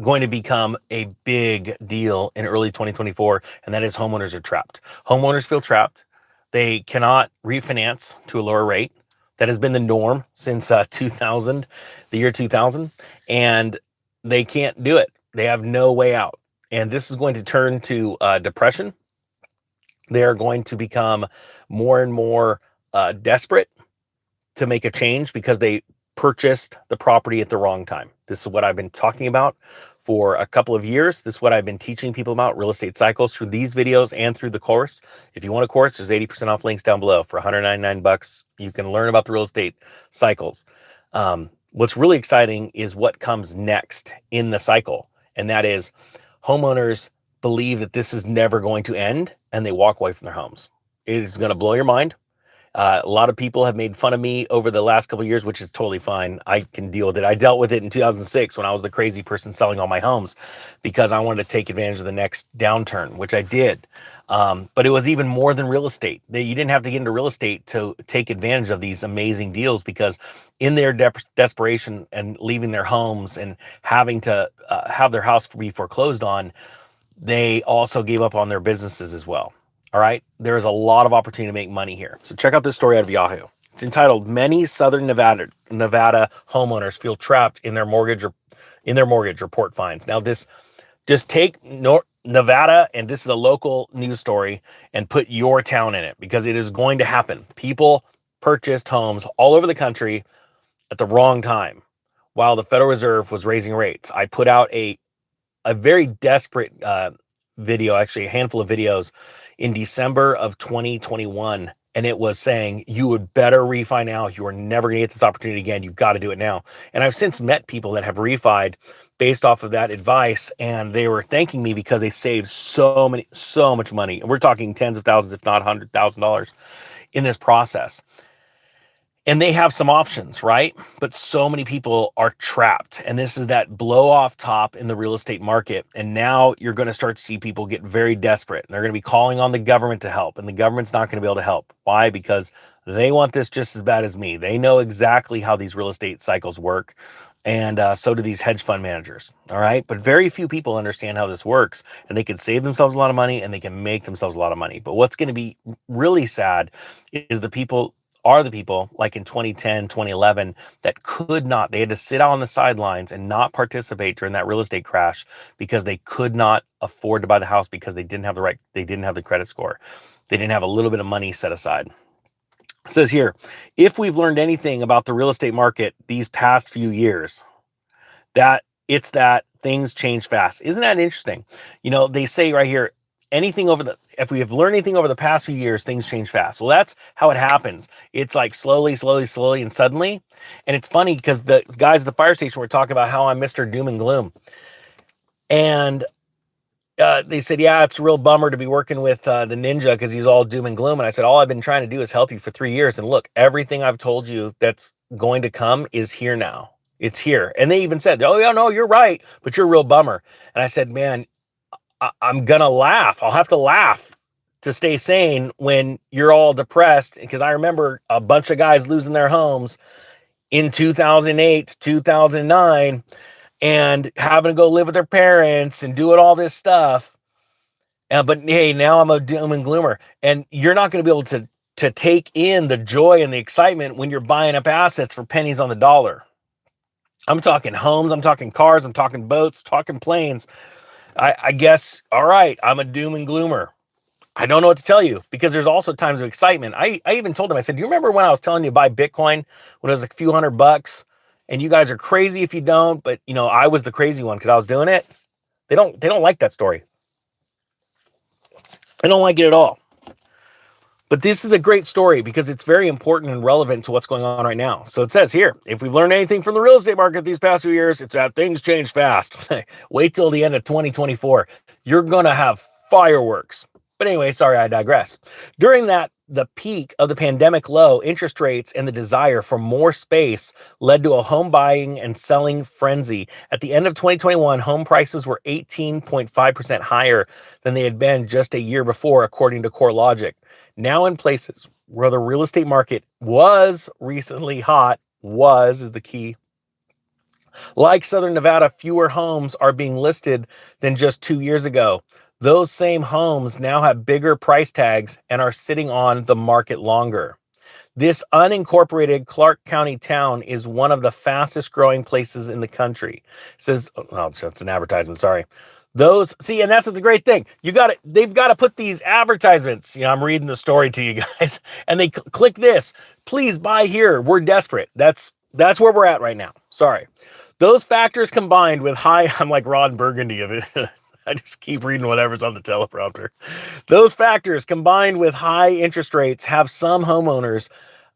going to become a big deal in early 2024, and that is homeowners are trapped. Homeowners feel trapped. They cannot refinance to a lower rate. That has been the norm since 2000, the year 2000, and they can't do it. They have no way out. And this is going to turn to depression. They are going to become more and more desperate to make a change because they purchased the property at the wrong time. This is what I've been talking about for a couple of years. This is what I've been teaching people about real estate cycles through these videos and through the course. If you want a course, there's 80% off links down below. For $199, you can learn about the real estate cycles. What's really exciting is what comes next in the cycle. And that is homeowners believe that this is never going to end and they walk away from their homes. It is going to blow your mind. A lot of people have made fun of me over the last couple of years, which is totally fine. I can deal with it. I dealt with it in 2006 when I was the crazy person selling all my homes because I wanted to take advantage of the next downturn, which I did. But it was even more than real estate. You didn't have to get into real estate to take advantage of these amazing deals because in their desperation and leaving their homes and having to have their house be foreclosed on, they also gave up on their businesses as well. All right, there is a lot of opportunity to make money here. So check out this story out of Yahoo. It's entitled "Many Southern Nevada Homeowners Feel Trapped in Their Mortgage Report Finds." Now, this just take Nevada, and this is a local news story, and put your town in it because it is going to happen. People purchased homes all over the country at the wrong time while the Federal Reserve was raising rates. I put out a very desperate video, actually a handful of videos in December of 2021, and it was saying you would better refi now. You are never going to get this opportunity again. You've got to do it now. And I've since met people that have refied based off of that advice, and they were thanking me because they saved so much money. And we're talking tens of thousands, if not $100,000 in this process. And they have some options, right? But so many people are trapped. And this is that blow off top in the real estate market. And now you're going to start to see people get very desperate. And they're going to be calling on the government to help. And the government's not going to be able to help. Why? Because they want this just as bad as me. They know exactly how these real estate cycles work. And so do these hedge fund managers. All right. But very few people understand how this works. And they can save themselves a lot of money and they can make themselves a lot of money. But what's going to be really sad is the people like in 2010, 2011 that could not, they had to sit out on the sidelines and not participate during that real estate crash because they could not afford to buy the house because they didn't have the credit score. They didn't have a little bit of money set aside. It says here, if we've learned anything about the real estate market these past few years, that it's that things change fast. Isn't that interesting? You know, they say right here, if we have learned anything over the past few years, things change fast. Well, that's how it happens. It's like slowly, and suddenly. And it's funny because the guys at the fire station were talking about how I'm Mr. Doom and Gloom. And they said, yeah, it's a real bummer to be working with the ninja because he's all doom and gloom. And I said, all I've been trying to do is help you for 3 years. And look, everything I've told you that's going to come is here now. It's here. And they even said, oh, yeah, no, you're right, but you're a real bummer. And I said, man, I'm going to laugh. I'll have to laugh to stay sane when you're all depressed. Because I remember a bunch of guys losing their homes in 2008, 2009, and having to go live with their parents and doing all this stuff. But hey, now I'm a doom and gloomer. And you're not going to be able to take in the joy and the excitement when you're buying up assets for pennies on the dollar. I'm talking homes, I'm talking cars, I'm talking boats, talking planes. I guess, all right, I'm a doom and gloomer. I don't know what to tell you because there's also times of excitement. I even told him, I said, do you remember when I was telling you to buy Bitcoin when it was a few $100 and you guys are crazy if you don't, but you know, I was the crazy one because I was doing it. They don't like that story. They don't like it at all. But this is a great story because it's very important and relevant to what's going on right now. So it says here, if we've learned anything from the real estate market these past few years, it's that things change fast. Wait till the end of 2024. You're going to have fireworks. But anyway, sorry, I digress. During the peak of the pandemic low, interest rates and the desire for more space led to a home buying and selling frenzy. At the end of 2021, home prices were 18.5% higher than they had been just a year before, according to CoreLogic. Now in places where the real estate market was recently hot, is the key. Like Southern Nevada, fewer homes are being listed than just 2 years ago. Those same homes now have bigger price tags and are sitting on the market longer. This unincorporated Clark County town is one of the fastest growing places in the country. It says, oh, that's an advertisement, sorry. Those, see, and that's the great thing. They've got to put these advertisements. You know, I'm reading the story to you guys, and they click this. Please buy here. We're desperate. That's where we're at right now. Sorry. Those factors combined with high, I'm like Ron Burgundy of it. I just keep reading whatever's on the teleprompter. Those factors combined with high interest rates have some homeowners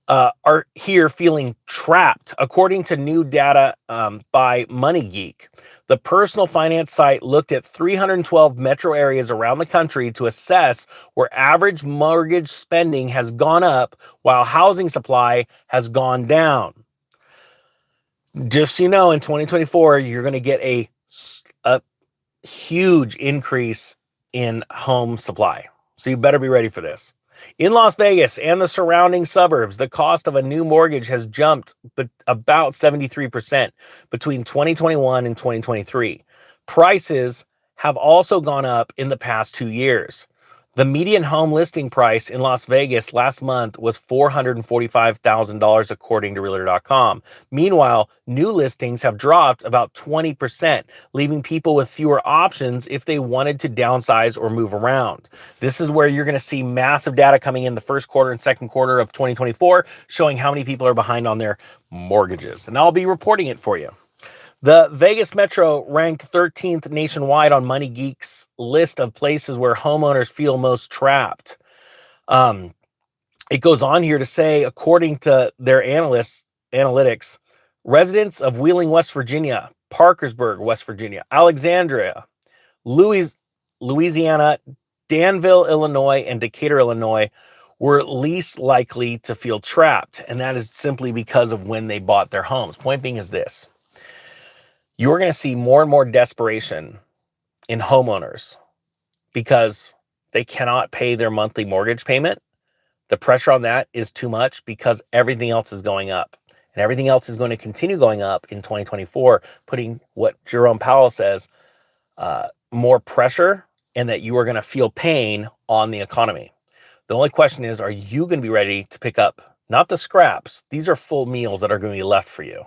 are here feeling trapped, according to new data by MoneyGeek. The personal finance site looked at 312 metro areas around the country to assess where average mortgage spending has gone up while housing supply has gone down. Just so you know, in 2024, you're going to get a huge increase in home supply. So you better be ready for this. In Las Vegas and the surrounding suburbs, the cost of a new mortgage has jumped about 73% between 2021 and 2023. Prices have also gone up in the past 2 years. The median home listing price in Las Vegas last month was $445,000, according to Realtor.com. Meanwhile, new listings have dropped about 20%, leaving people with fewer options if they wanted to downsize or move around. This is where you're going to see massive data coming in the first quarter and second quarter of 2024, showing how many people are behind on their mortgages. And I'll be reporting it for you. The Vegas Metro ranked 13th nationwide on MoneyGeek's list of places where homeowners feel most trapped. It goes on here to say, according to their analytics, residents of Wheeling, West Virginia, Parkersburg, West Virginia, Alexandria, Louisiana, Danville, Illinois, and Decatur, Illinois, were least likely to feel trapped. And that is simply because of when they bought their homes. Point being is this. You're going to see more and more desperation in homeowners because they cannot pay their monthly mortgage payment. The pressure on that is too much because everything else is going up. And everything else is going to continue going up in 2024, putting what Jerome Powell says, more pressure, and that you are going to feel pain on the economy. The only question is, are you going to be ready to pick up, not the scraps, these are full meals that are going to be left for you.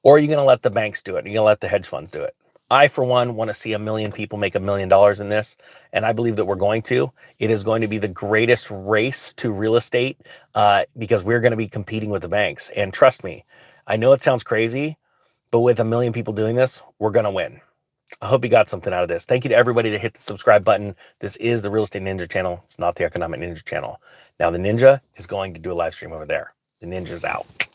Or are you going to let the banks do it? Are you going to let the hedge funds do it? I, for one, want to see 1 million people make $1 million in this. And I believe that we're going to. It is going to be the greatest race to real estate because we're going to be competing with the banks. And trust me, I know it sounds crazy, but with 1 million people doing this, we're going to win. I hope you got something out of this. Thank you to everybody that hit the subscribe button. This is the Real Estate Ninja channel. It's not the Economic Ninja channel. Now, the Ninja is going to do a live stream over there. The Ninja's out.